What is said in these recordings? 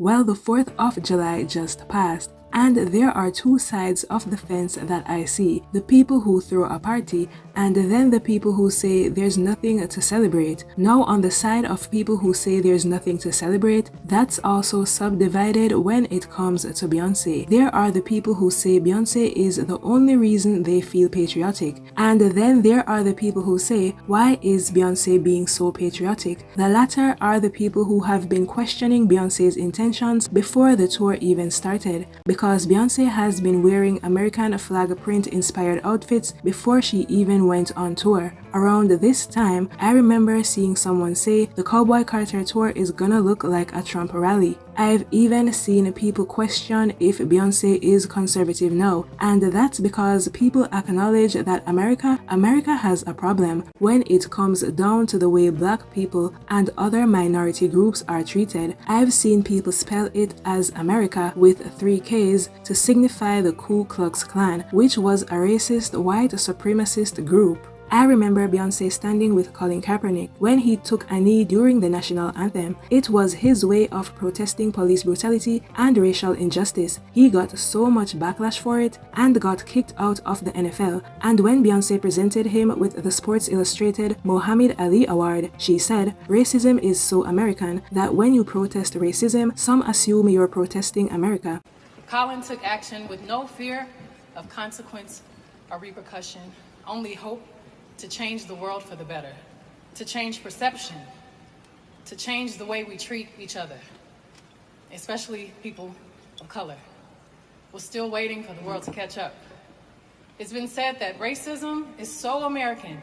Well, the 4th of July just passed, and there are two sides of the fence that I see. The people who throw a party, and then the people who say there's nothing to celebrate. Now, on the side of people who say there's nothing to celebrate, that's also subdivided when it comes to Beyonce. There are the people who say Beyonce is the only reason they feel patriotic, and then there are the people who say, why is Beyonce being so patriotic? The latter are the people who have been questioning Beyonce's intentions before the tour even started, because Beyonce has been wearing American flag print inspired outfits before she even went on tour. Around this time, I remember seeing someone say the Cowboy Carter tour is gonna look like a Trump rally. I've even seen people question if Beyonce is conservative now, and that's because people acknowledge that America has a problem when it comes down to the way black people and other minority groups are treated. I've seen people spell it as America with 3 Ks to signify the Ku Klux Klan, which was a racist white supremacist group. I remember Beyonce standing with Colin Kaepernick when he took a knee during the national anthem. It was his way of protesting police brutality and racial injustice. He got so much backlash for it and got kicked out of the NFL. And when Beyonce presented him with the Sports Illustrated Muhammad Ali Award, she said, "Racism is so American that when you protest racism, some assume you're protesting America." Colin took action with no fear of consequence or repercussion, only hope to change the world for the better, to change perception, to change the way we treat each other, especially people of color. We're still waiting for the world to catch up. It's been said that racism is so American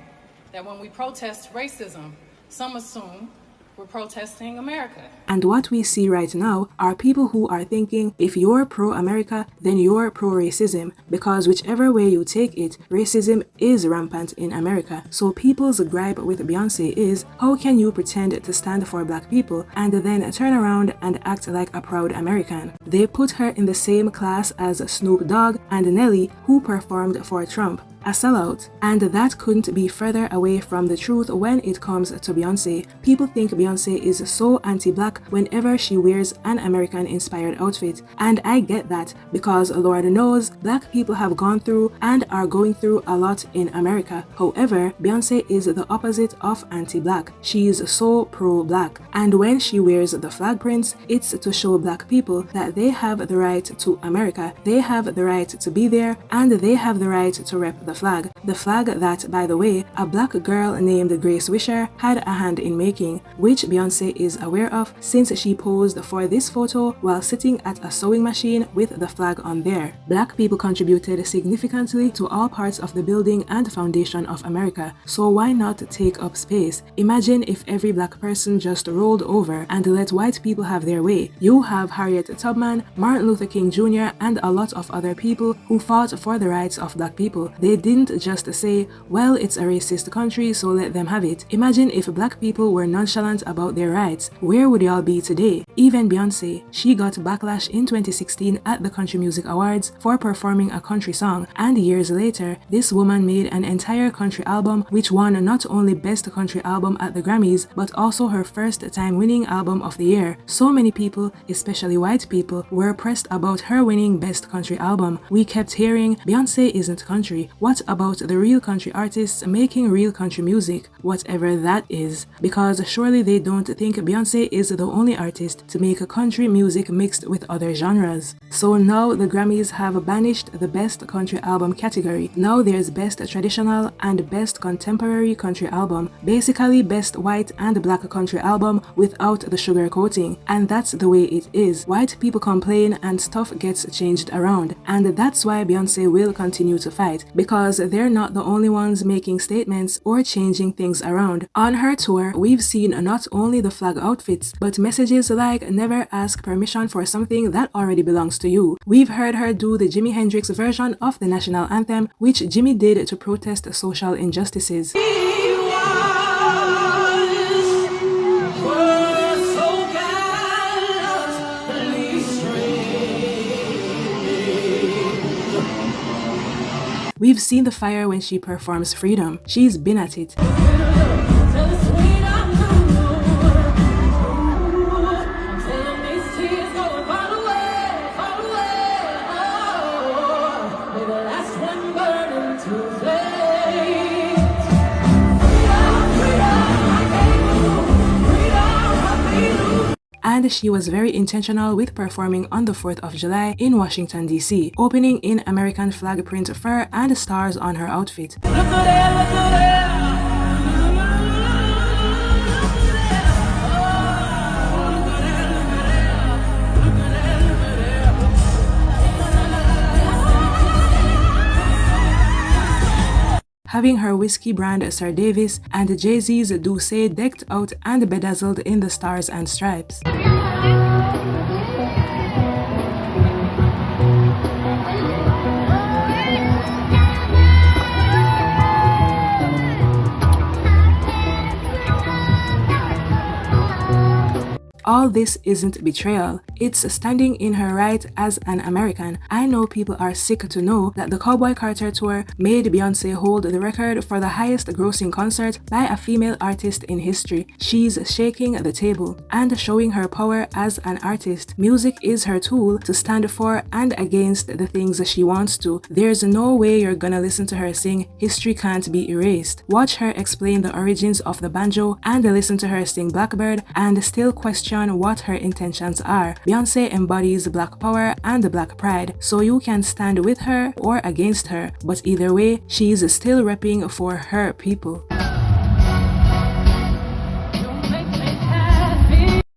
that when we protest racism, some assume we're protesting America. And what we see right now are people who are thinking if you're pro-America, then you're pro-racism, because whichever way you take it, racism is rampant in America. So people's gripe with Beyonce is, how can you pretend to stand for black people and then turn around and act like a proud American? They put her in the same class as Snoop Dogg and Nelly, who performed for Trump. A sellout. And that couldn't be further away from the truth when it comes to Beyonce. People think Beyonce is so anti-black whenever she wears an American-inspired outfit. And I get that, because Lord knows black people have gone through and are going through a lot in America. However, Beyonce is the opposite of anti-black. She is so pro-black. And when she wears the flag prints, it's to show black people that they have the right to America. They have the right to be there, and they have the right to rep the flag. The flag that, by the way, a black girl named Grace Wisher had a hand in making, which Beyonce is aware of since she posed for this photo while sitting at a sewing machine with the flag on there. Black people contributed significantly to all parts of the building and foundation of America, so why not take up space? Imagine if every black person just rolled over and let white people have their way. You have Harriet Tubman, Martin Luther King Jr., and a lot of other people who fought for the rights of black people. They didn't just say, well, it's a racist country, so let them have it. Imagine if black people were nonchalant about their rights. Where would y'all be today? Even Beyonce, she got backlash in 2016 at the Country Music Awards for performing a country song, and years later, this woman made an entire country album which won not only Best Country Album at the Grammys, but also her first time winning Album of the Year. So many people, especially white people, were pressed about her winning Best Country Album. We kept hearing, Beyonce isn't country. What about the real country artists making real country music, whatever that is? Because surely they don't think Beyonce is the only artist to make country music mixed with other genres. So now the Grammys have banished the Best Country Album category. Now there's Best Traditional and Best Contemporary Country Album, basically Best White and Black Country Album without the sugar coating. And that's the way it is. White people complain and stuff gets changed around, and that's why Beyonce will continue to fight, because they're not the only ones making statements or changing things around. On her tour, we've seen not only the flag outfits, but messages like never ask permission for something that already belongs to you. We've heard her do the Jimi Hendrix version of the national anthem, which Jimi did to protest social injustices. We've seen the fire when she performs Freedom. She's been at it. and she was very intentional with performing on the 4th of July in Washington, D.C., opening in American flag print fur and stars on her outfit. Having her whiskey brand Sir Davis and Jay-Z's Douce decked out and bedazzled in the stars and stripes. All this isn't betrayal, it's standing in her right as an American. I know people are sick to know that the Cowboy Carter tour made Beyonce hold the record for the highest grossing concert by a female artist in history. She's shaking the table and showing her power as an artist. Music is her tool to stand for and against the things she wants to. There's no way you're gonna listen to her sing "History Can't Be Erased." Watch her explain the origins of the banjo and listen to her sing Blackbird and still question what her intentions are. Beyonce embodies black power and black pride, so you can stand with her or against her, but either way, she's still repping for her people.